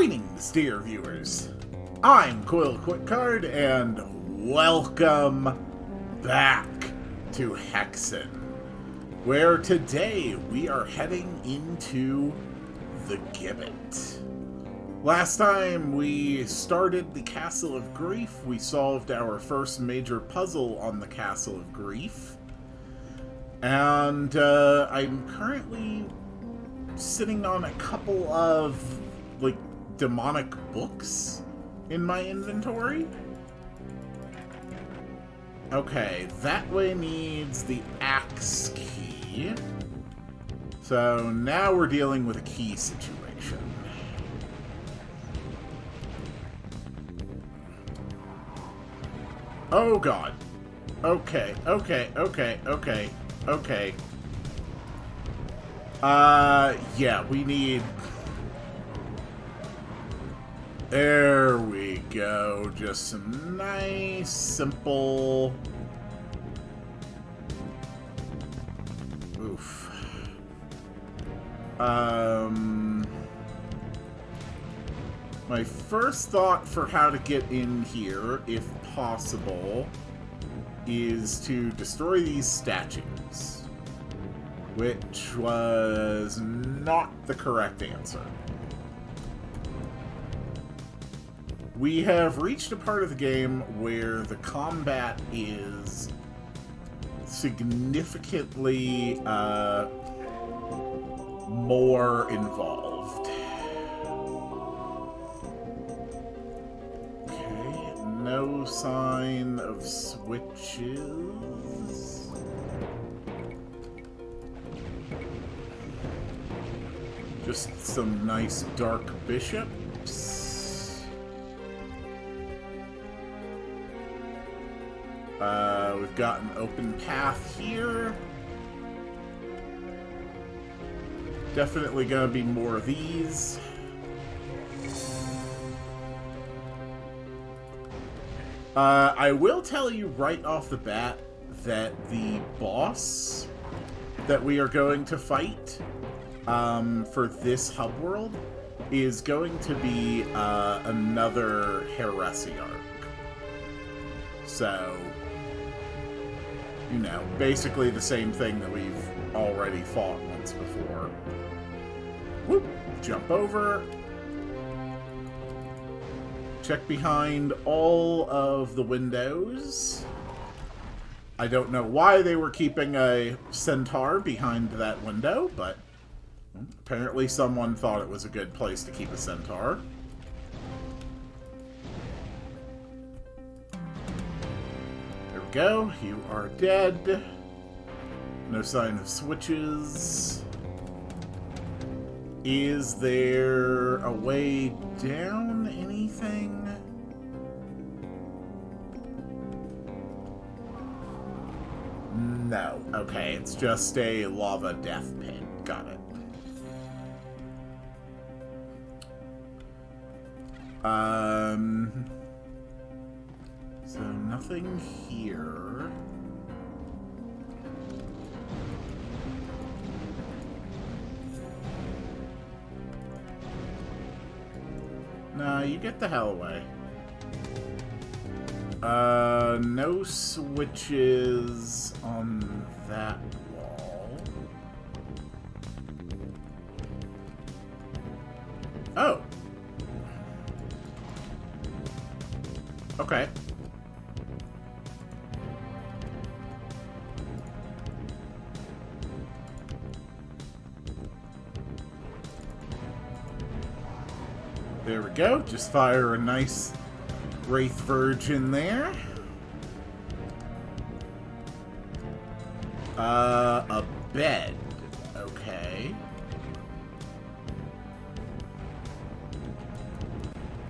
Greetings, dear viewers. I'm Quill Quickcard, and welcome back to Hexen, where today we are heading into the Gibbet. Last time we started the Castle of Grief, we solved our first major puzzle on the Castle of Grief, and I'm currently sitting on a couple of, like, demonic books in my inventory. Okay, that way needs the axe key. So now we're dealing with a key situation. Oh god. Okay. Yeah, we need... There we go. Just some nice, simple... Oof. My first thought for how to get in here, if possible, is to destroy these statues. Which was not the correct answer. We have reached a part of the game where the combat is significantly more involved. Okay, no sign of switches. Just some nice dark bishops. We've got an open path here. Definitely gonna be more of these. I will tell you right off the bat that the boss that we are going to fight for this hub world is going to be another heresiarch. So, you know, basically the same thing that we've already fought once before. Whoop! Jump over. Check behind all of the windows. I don't know why they were keeping a centaur behind that window, but apparently someone thought it was a good place to keep a centaur. There we go. You are dead. No sign of switches. Is there a way down? Anything? No. Okay, it's just a lava death pit. Got it. So nothing here. Nah, you get the hell away. No switches on that wall. Oh. Okay. There we go. Just fire a nice Wraith Verge in there. A bed. Okay.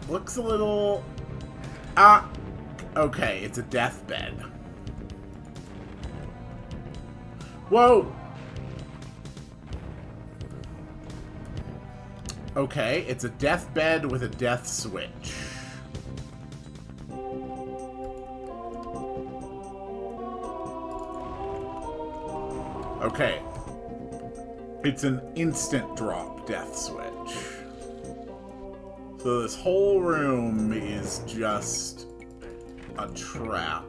Looks a little... okay, it's a deathbed. Whoa! Okay, it's a deathbed with a death switch. Okay. It's an instant drop death switch. So this whole room is just a trap.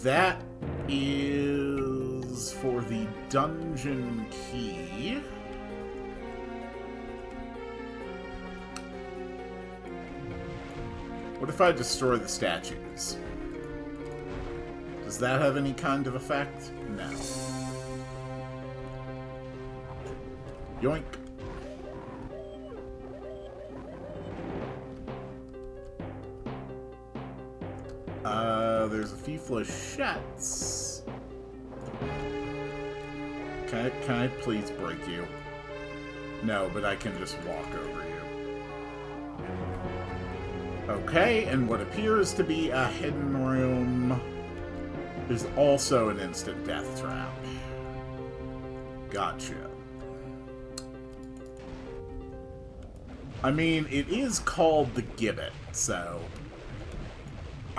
That is for the dungeon key. What if I destroy the statues? Does that have any kind of effect? No. Yoink. There's a few flechettes. Can I please break you? No, but I can just walk over you. Okay, and what appears to be a hidden room is also an instant death trap. Gotcha. I mean, it is called the Gibbet, so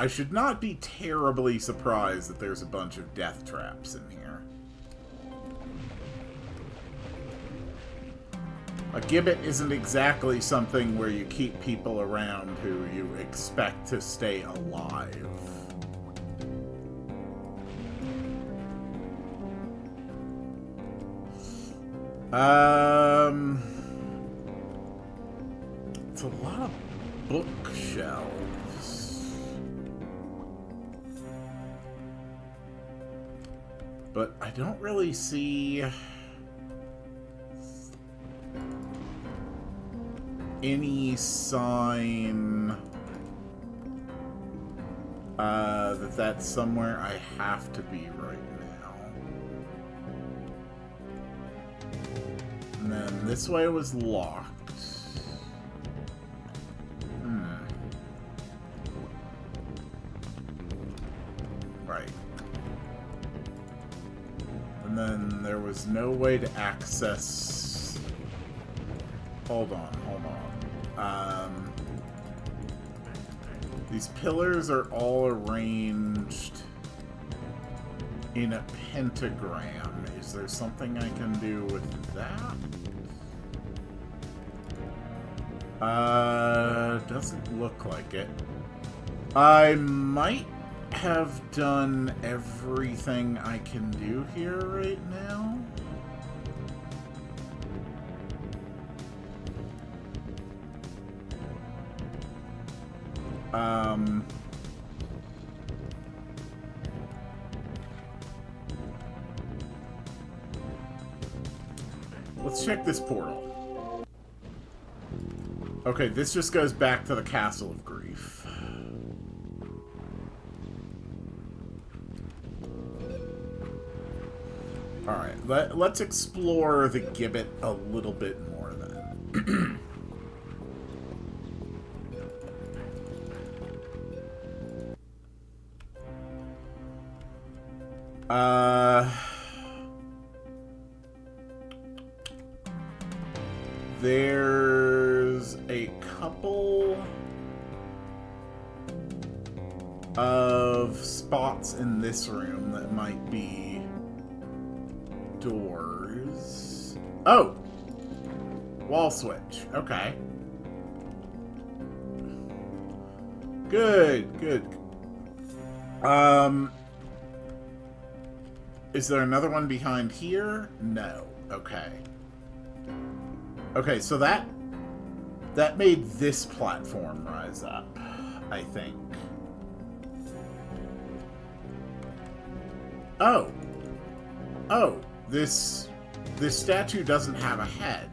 I should not be terribly surprised that there's a bunch of death traps in here. A gibbet isn't exactly something where you keep people around who you expect to stay alive. It's a lot of bookshelves. But I don't really see any sign that that's somewhere I have to be right now. And then this way was locked. Right. And then there was no way to access... Hold on. These pillars are all arranged in a pentagram. Is there something I can do with that? Doesn't look like it. I might have done everything I can do here right now. Let's check this portal. Okay, this just goes back to the Castle of Grief. Alright, let's explore the Gibbet a little bit more then. There's a couple of spots in this room that might be doors. Oh! Wall switch. Okay. Good. Is there another one behind here? No. Okay. Okay, so that made this platform rise up, I think. Oh. Oh, this statue doesn't have a head.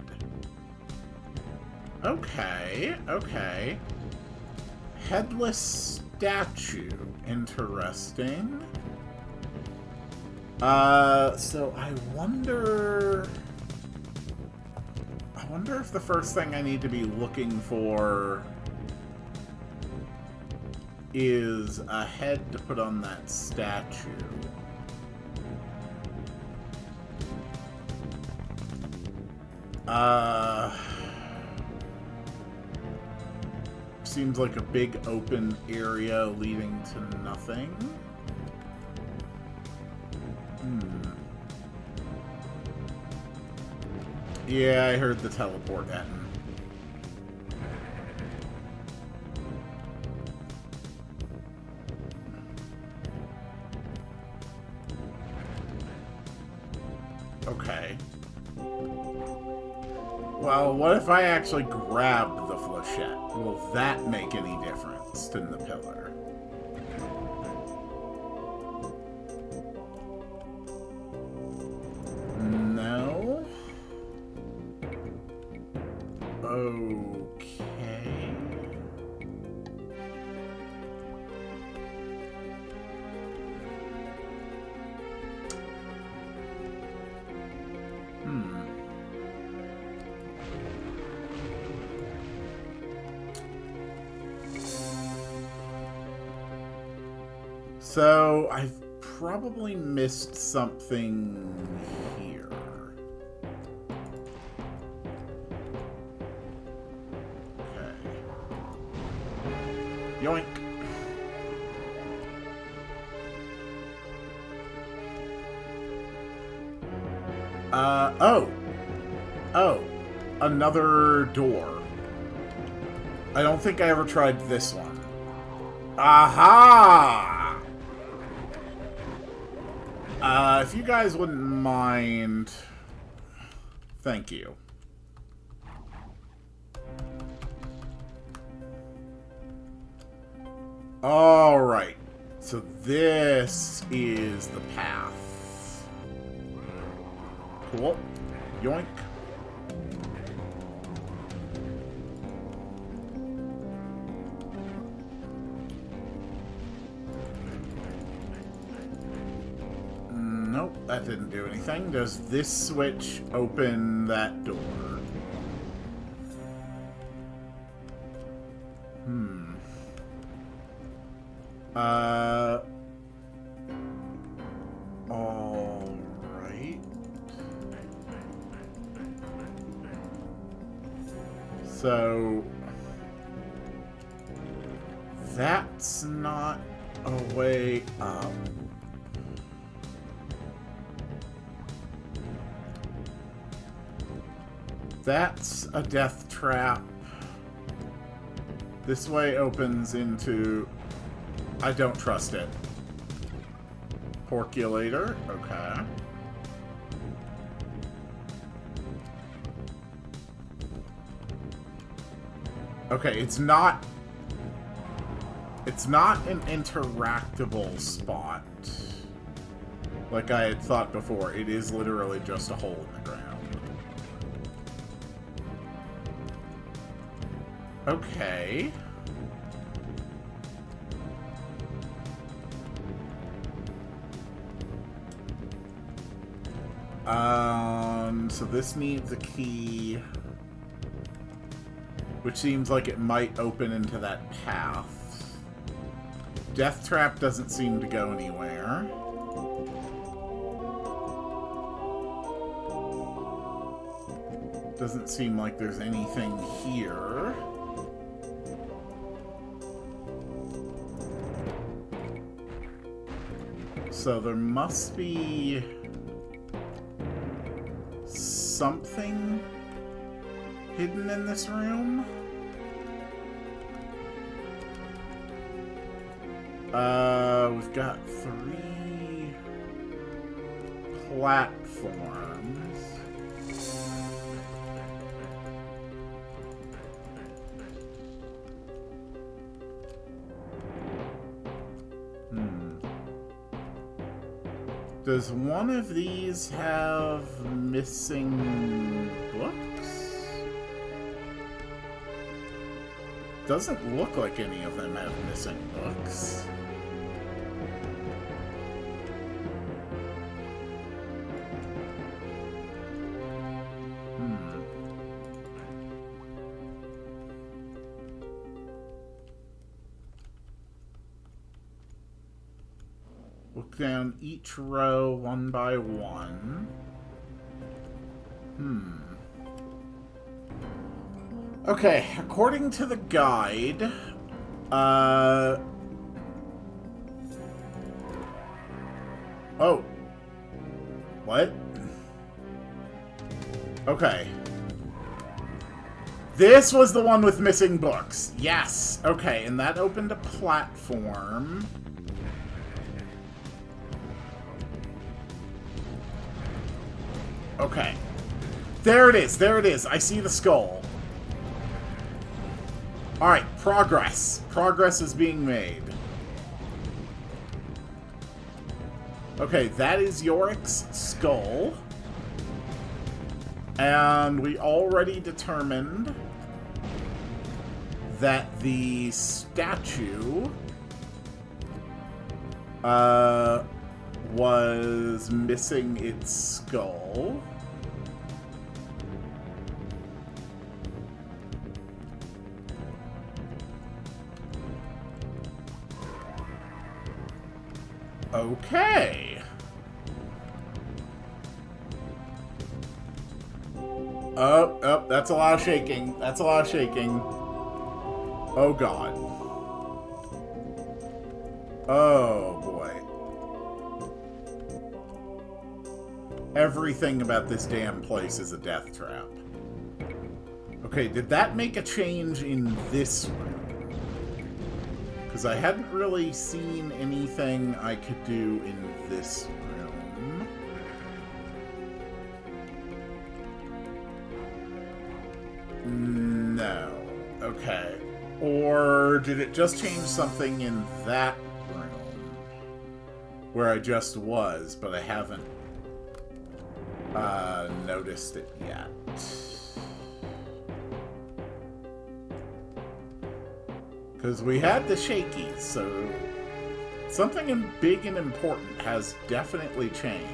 Okay. Headless statue. Interesting. So I wonder if the first thing I need to be looking for is a head to put on that statue. Seems like a big open area leading to nothing. Yeah, I heard the teleport end. Okay. Well, what if I actually grab the flechette? Will that make any difference to the pillar? No? Okay. So, I've probably missed something here. Okay. Yoink. Oh, another door. I don't think I ever tried this one. Aha! If you guys wouldn't mind... Thank you. Alright. So this is the path. Cool. Yoink. Nope, that didn't do anything. Does this switch open that door? Alright. So... that's not a way up. That's a death trap. This way opens into... I don't trust it. Porculator, okay. Okay, it's not an interactable spot. Like I had thought before. It is literally just a hole in the ground. Okay. So this needs a key, which seems like it might open into that path. Death trap doesn't seem to go anywhere. Doesn't seem like there's anything here. So there must be something hidden in this room. We've got 3 platforms. Does one of these have missing books? Doesn't look like any of them have missing books. Look down each row one by one. Okay, according to the guide, oh. What? Okay. This was the one with missing books. Yes. Okay, and that opened a platform. Okay. There it is. There it is. I see the skull. Alright, progress. Progress is being made. Okay, that is Yorick's skull. And we already determined that the statue was missing its skull. Okay. Oh, that's a lot of shaking. That's a lot of shaking. Oh, God. Oh, boy. Everything about this damn place is a death trap. Okay, did that make a change in this room? Because I hadn't really seen anything I could do in this room. No. Okay. Or did it just change something in that room? Where I just was, but I haven't noticed it yet. Because we had the shakies, so something big and important has definitely changed.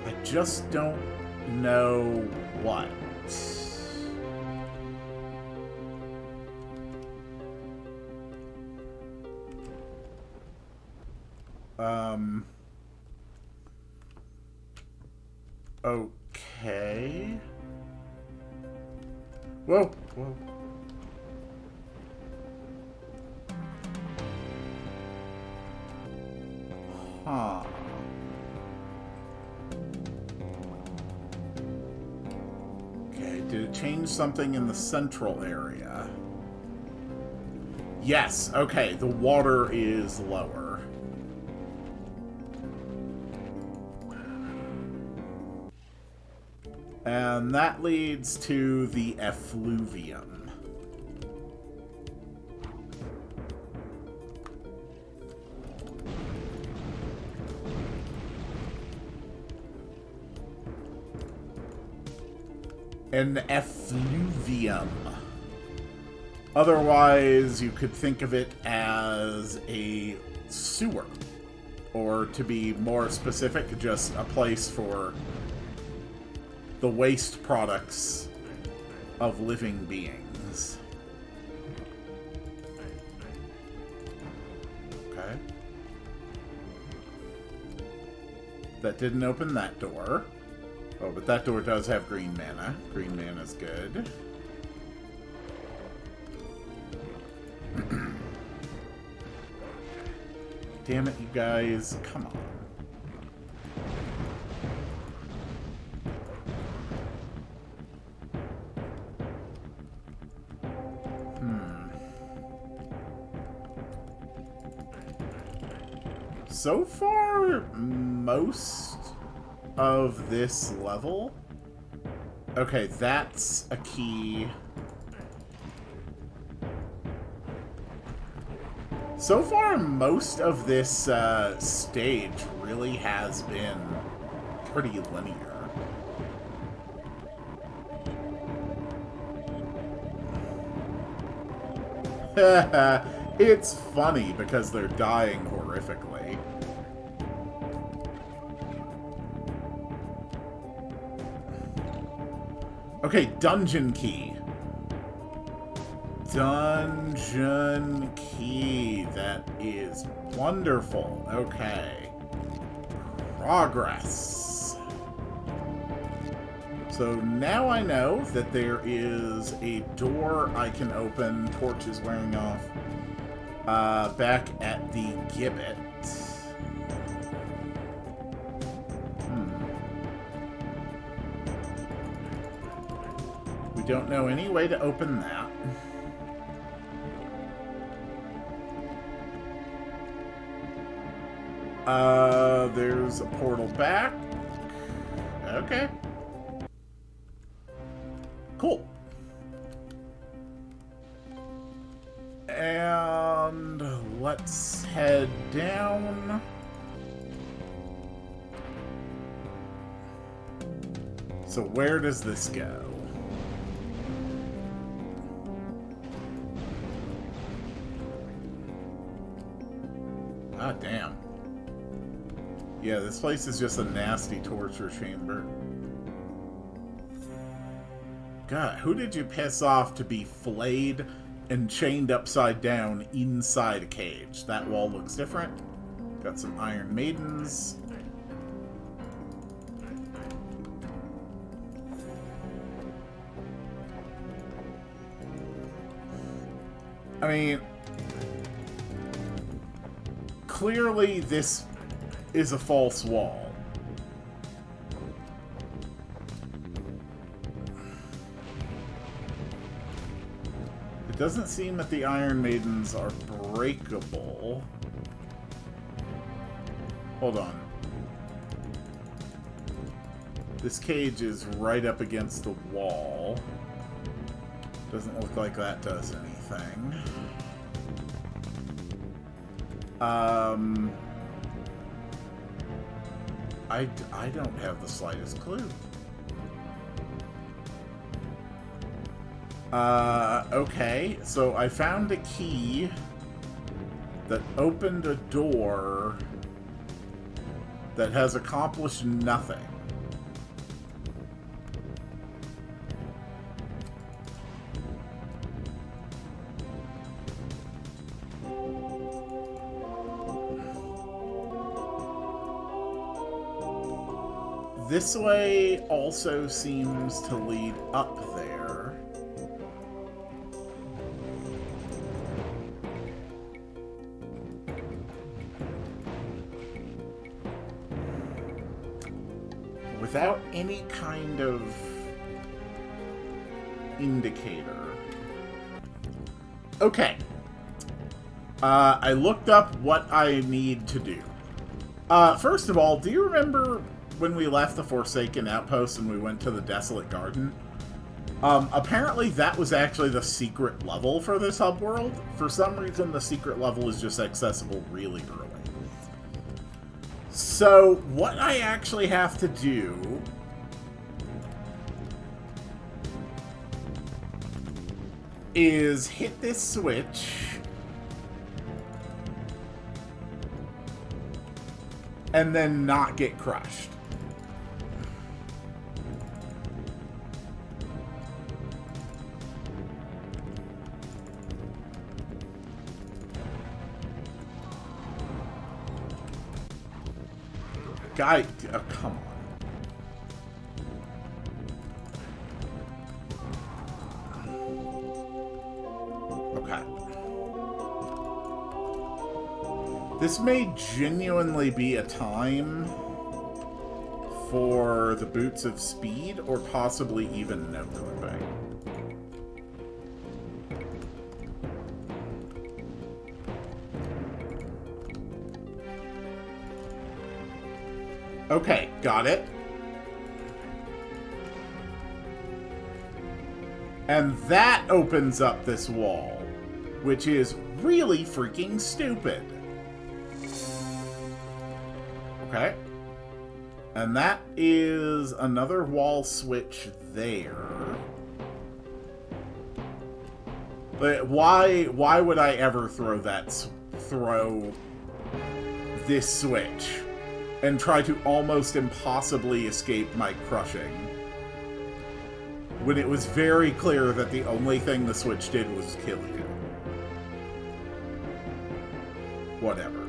I just don't know what. Okay. Whoa, whoa. Huh. Okay, did it change something in the central area? Yes, okay, the water is lower. And that leads to the effluvium. An effluvium. Otherwise, you could think of it as a sewer. Or to be more specific, just a place for the waste products of living beings. Okay. That didn't open that door. Oh, but that door does have green mana. Green mana's good. Damn it, you guys. Come on. So far, most of this level... Okay, that's a key. So far, most of this stage really has been pretty linear. It's funny because they're dying horrifically. Okay, dungeon key. Dungeon key. That is wonderful. Okay. Progress. So now I know that there is a door I can open. Torch is wearing off. Back at the gibbet. We don't know any way to open that. There's a portal back. Okay. Cool. And let's head down. So where does this go? Ah, damn. Yeah, this place is just a nasty torture chamber. God, who did you piss off to be flayed and chained upside down inside a cage? That wall looks different. Got some Iron Maidens. I mean, clearly this is a false wall. It doesn't seem that the Iron Maidens are breakable. Hold on. This cage is right up against the wall. Doesn't look like that does anything. I don't have the slightest clue. Okay, so I found a key that opened a door that has accomplished nothing. This way also seems to lead up there. Without any kind of indicator. Okay. I looked up what I need to do. First of all, do you remember when we left the Forsaken Outpost and we went to the Desolate Garden? Apparently that was actually the secret level for this hub world. For some reason, the secret level is just accessible really early. So, what I actually have to do is hit this switch and then not get crushed. Guy, oh, come on. Okay. This may genuinely be a time for the Boots of Speed, or possibly even no clipping. Okay, got it. And that opens up this wall, which is really freaking stupid. Okay. And that is another wall switch there. But why would I ever throw this switch and try to almost impossibly escape my crushing, when it was very clear that the only thing the switch did was kill you? Whatever.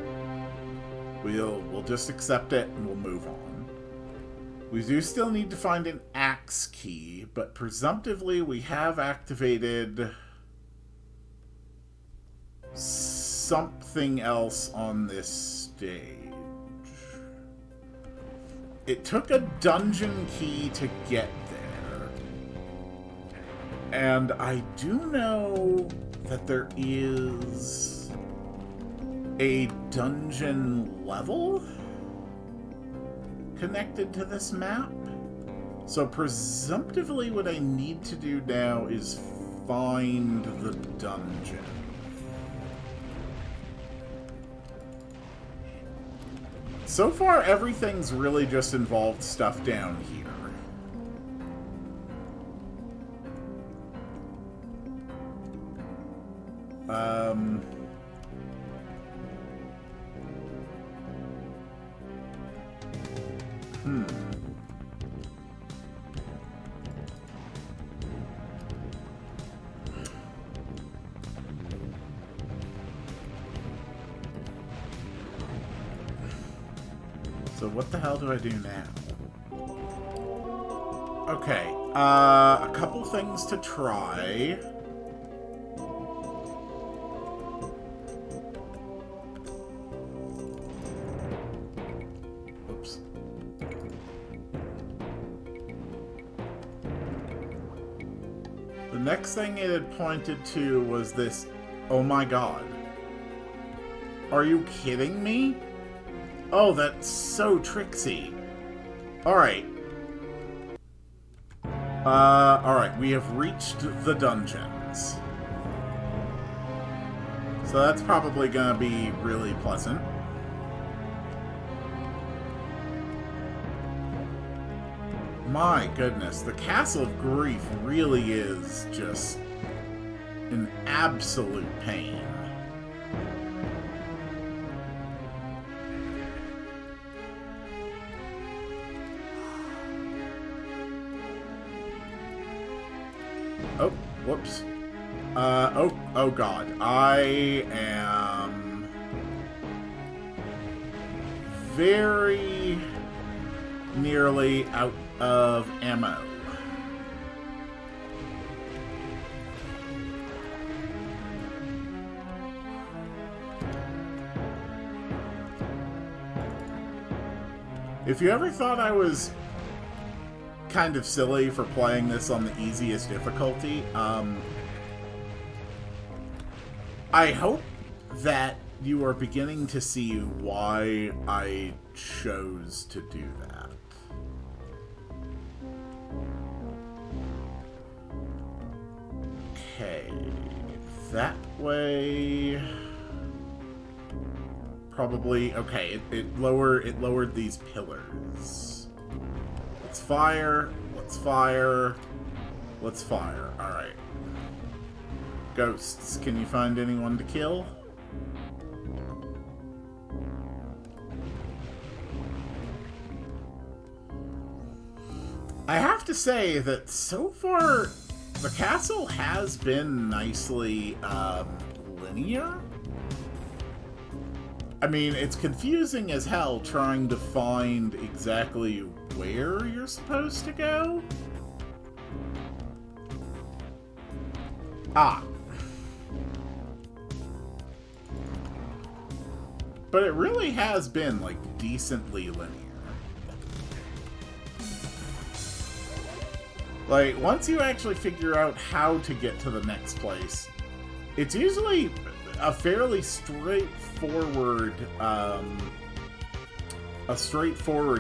We'll just accept it and we'll move on. We do still need to find an axe key, but presumptively we have activated something else on this stage. It took a dungeon key to get there. And I do know that there is a dungeon level connected to this map. So presumptively what I need to do now is find the dungeon. So far, everything's really just involved stuff down here. So what the hell do I do now? Okay, a couple things to try. Oops. The next thing it had pointed to was this. Oh my god. Are you kidding me? Oh, that's so tricksy. Alright. Alright, we have reached the dungeons. So that's probably gonna be really pleasant. My goodness, the Castle of Grief really is just an absolute pain. Oh, whoops. Oh god. I am very nearly out of ammo. If you ever thought I was kind of silly for playing this on the easiest difficulty, I hope that you are beginning to see why I chose to do that. Okay, that way. Probably okay. It lowered these pillars. Let's fire. Let's fire. Let's fire. All right. Ghosts, can you find anyone to kill? I have to say that so far, the castle has been nicely linear. I mean, it's confusing as hell trying to find exactly where you're supposed to go. Ah. But it really has been, like, decently linear. Like, once you actually figure out how to get to the next place, it's usually a fairly straightforward,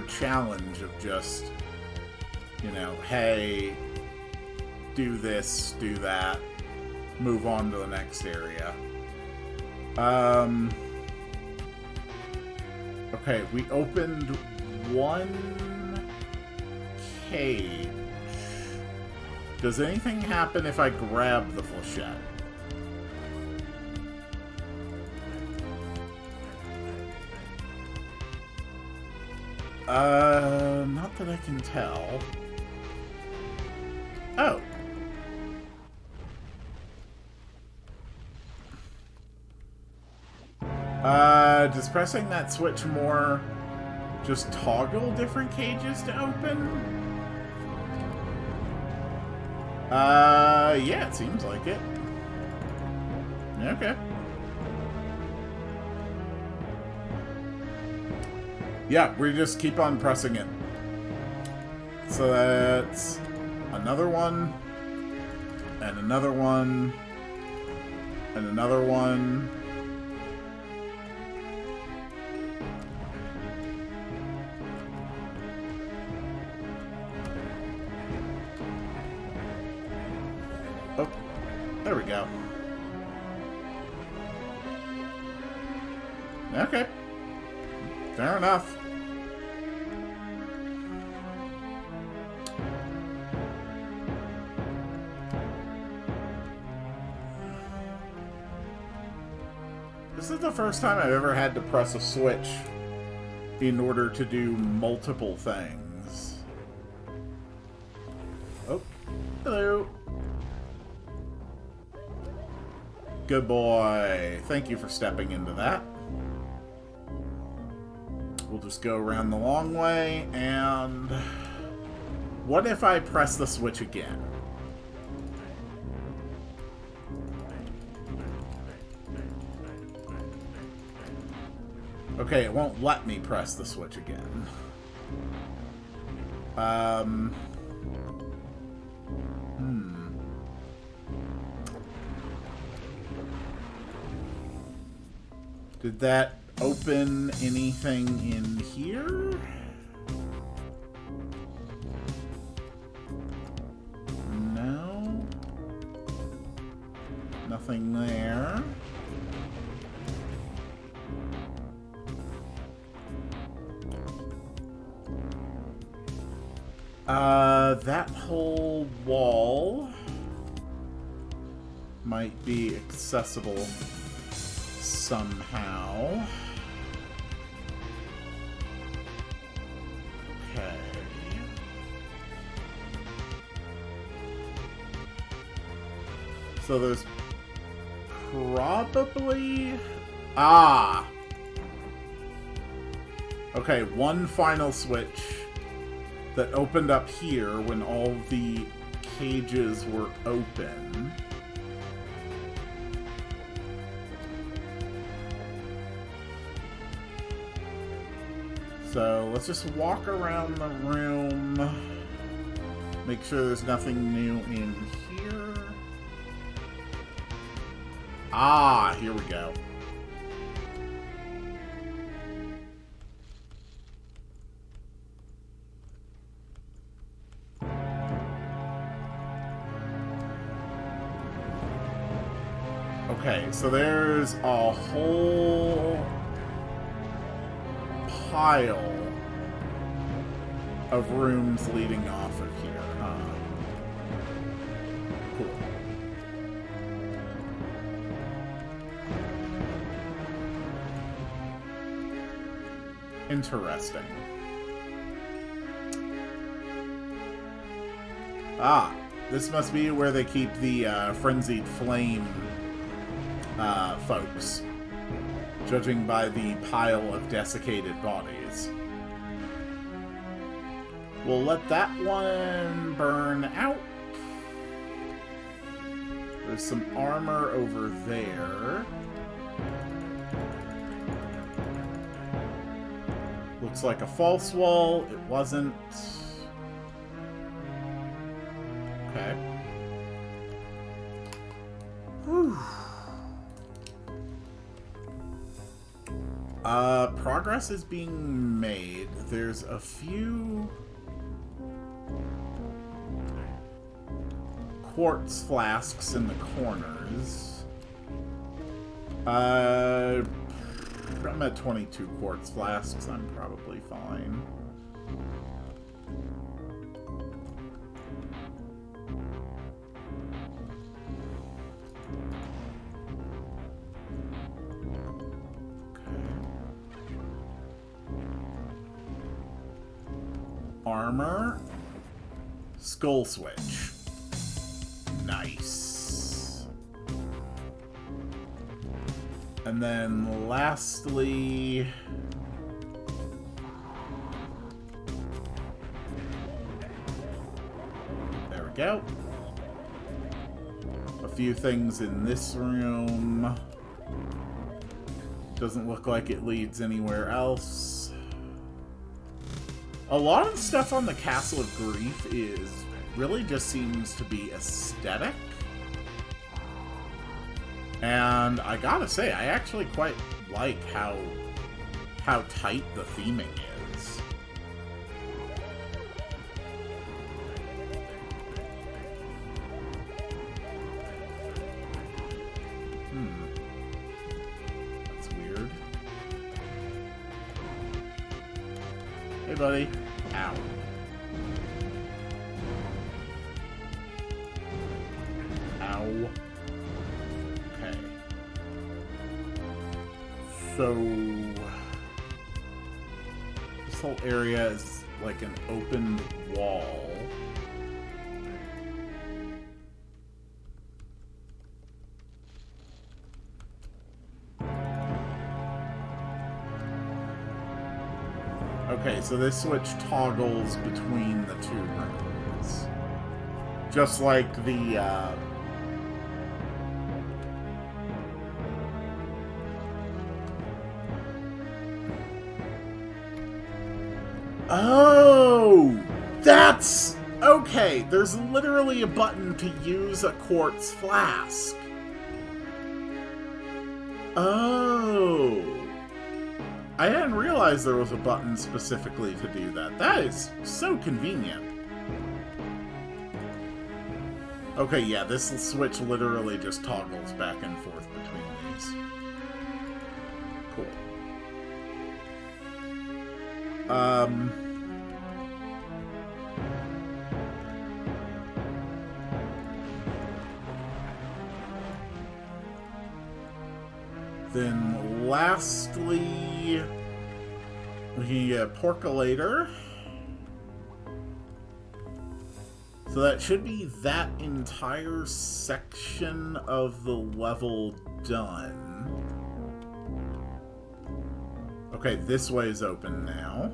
challenge of just, you know, hey, do this, do that, move on to the next area. Okay, we opened one cage. Does anything happen if I grab the flechette? Not that I can tell. Oh. Does pressing that switch more just toggle different cages to open? Yeah, it seems like it. Okay. Yeah, we just keep on pressing it. So that's another one, and another one, and another one. There we go. Okay. Fair enough. This is the first time I've ever had to press a switch in order to do multiple things. Oh, hello. Good boy. Thank you for stepping into that. We'll just go around the long way, and what if I press the switch again? Okay, it won't let me press the switch again. Did that open anything in here? No. Nothing there. That whole wall might be accessible somehow. Okay. So there's probably... Ah! Okay, one final switch that opened up here when all the cages were open. So let's just walk around the room, make sure there's nothing new in here. Ah, here we go. Okay, so there's a whole pile of rooms leading off of here. Cool. Interesting. Ah, this must be where they keep the frenzied flame folks, judging by the pile of desiccated bodies. We'll let that one burn out. There's some armor over there. Looks like a false wall. It wasn't. Okay. Whew. Progress is being made. There's a few quartz flasks in the corners. I'm at 22 quartz flasks. I'm probably fine. Armor, skull switch. Nice. And then lastly, there we go. A few things in this room. Doesn't look like it leads anywhere else. A lot of the stuff on the Castle of Grief is really just seems to be aesthetic. And I gotta say, I actually quite like how tight the theming is. Hey, buddy. Ow. Ow. Okay. So... this whole area is like an open wall. Okay, so this switch toggles between the two rooms. Just like the, Oh! That's... okay, there's literally a button to use a quartz flask. Oh... I didn't realize there was a button specifically to do that. That is so convenient. Okay, yeah, this switch literally just toggles back and forth between these. Cool. Then lastly, we can get a percolator. So that should be that entire section of the level done. Okay, this way is open now.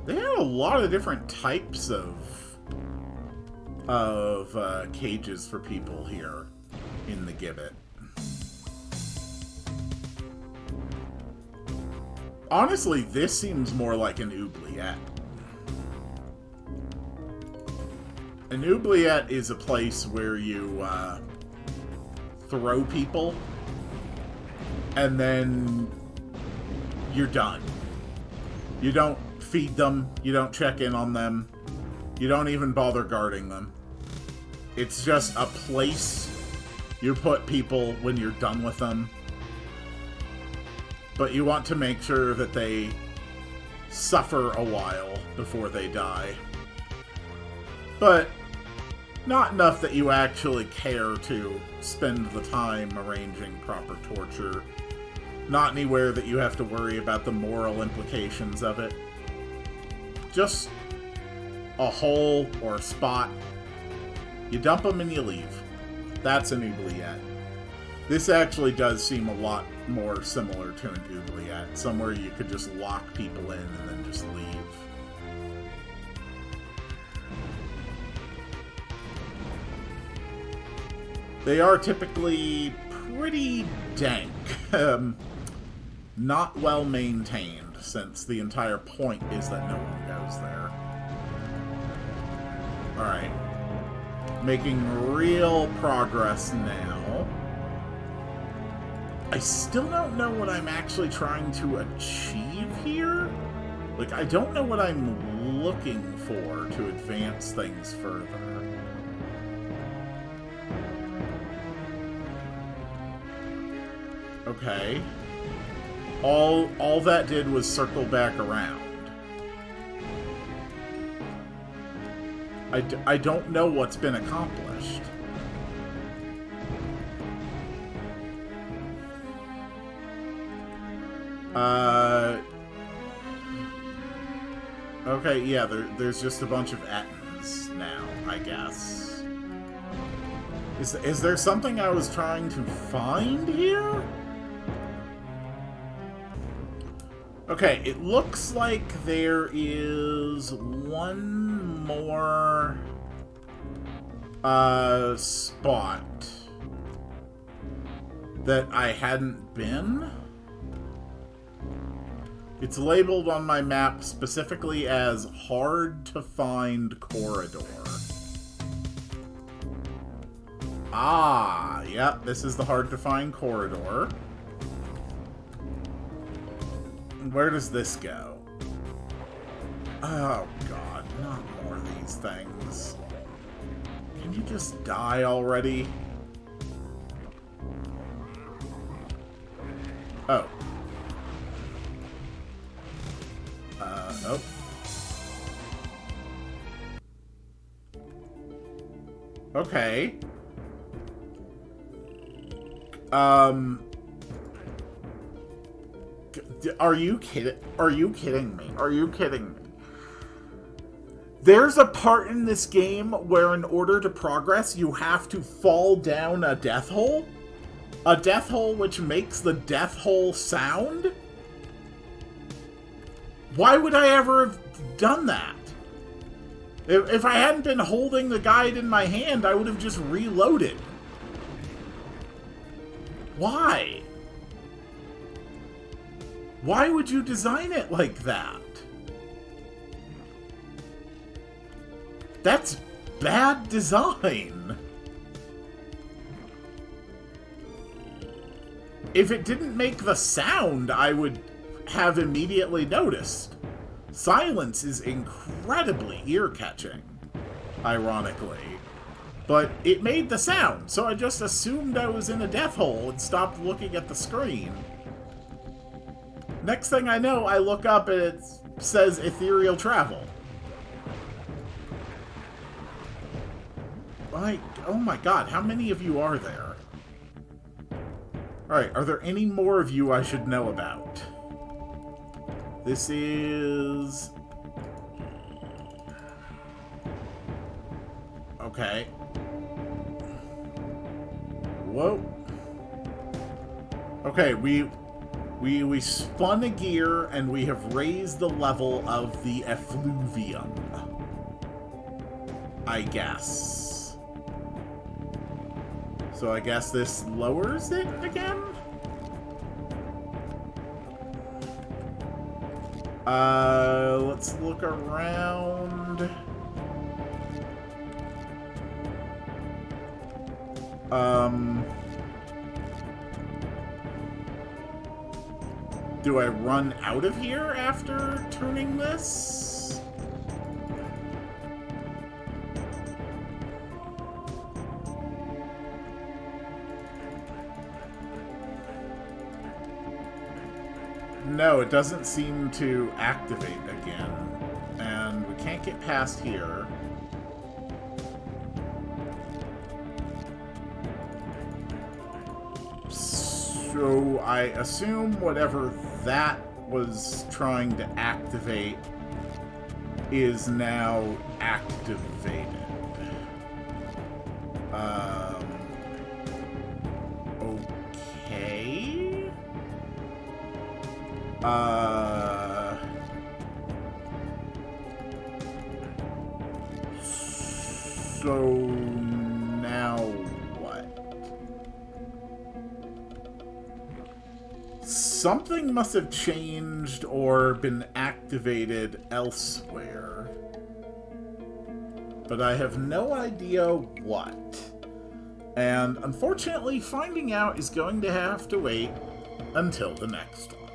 They had a lot of different types of cages for people here in the Gibbet. Honestly, this seems more like an oubliette. An oubliette is a place where you throw people and then you're done. You don't feed them, you don't check in on them, you don't even bother guarding them. It's just a place you put people when you're done with them. But you want to make sure that they suffer a while before they die. But not enough that you actually care to spend the time arranging proper torture. Not anywhere that you have to worry about the moral implications of it. Just a hole or a spot. You dump them and you leave. That's an oubliette. This actually does seem a lot more similar to an oubliette. Somewhere you could just lock people in and then just leave. They are typically pretty dank. Not well maintained, since the entire point is that no one goes there. Alright. Making real progress now. I still don't know what I'm actually trying to achieve here. Like, I don't know what I'm looking for to advance things further. Okay. All that did was circle back around. I don't know what's been accomplished. Okay, yeah, there's just a bunch of Ettins now, I guess. Is there something I was trying to find here? Okay, it looks like there is one more spot that I hadn't been. It's labeled on my map specifically as hard to find corridor. Ah, yep, this is the hard to find corridor. Where does this go? Oh god, not more of these things. Can you just die already? Oh. Oh. Okay. Are you kidding? Are you kidding me? Are you kidding me? There's a part in this game where in order to progress, you have to fall down a death hole? A death hole which makes the death hole sound? Why would I ever have done that? If I hadn't been holding the guide in my hand, I would have just reloaded. Why? Why would you design it like that? That's bad design. If it didn't make the sound, I would have immediately noticed. Silence is incredibly ear-catching, ironically. But it made the sound, so I just assumed I was in a death hole and stopped looking at the screen. Next thing I know, I look up and it says ethereal travel. Like, oh my god, how many of you are there? Alright, are there any more of you I should know about? This is... Okay. Whoa. Okay, we spun a gear and we have raised the level of the effluvium. I guess. So I guess this lowers it again? Let's look around. Do I run out of here after turning this? No, it doesn't seem to activate again. And we can't get past here. So I assume whatever that was trying to activate is now activated. Okay. So now what? Something must have changed or been activated elsewhere. But I have no idea what. And unfortunately, finding out is going to have to wait until the next one.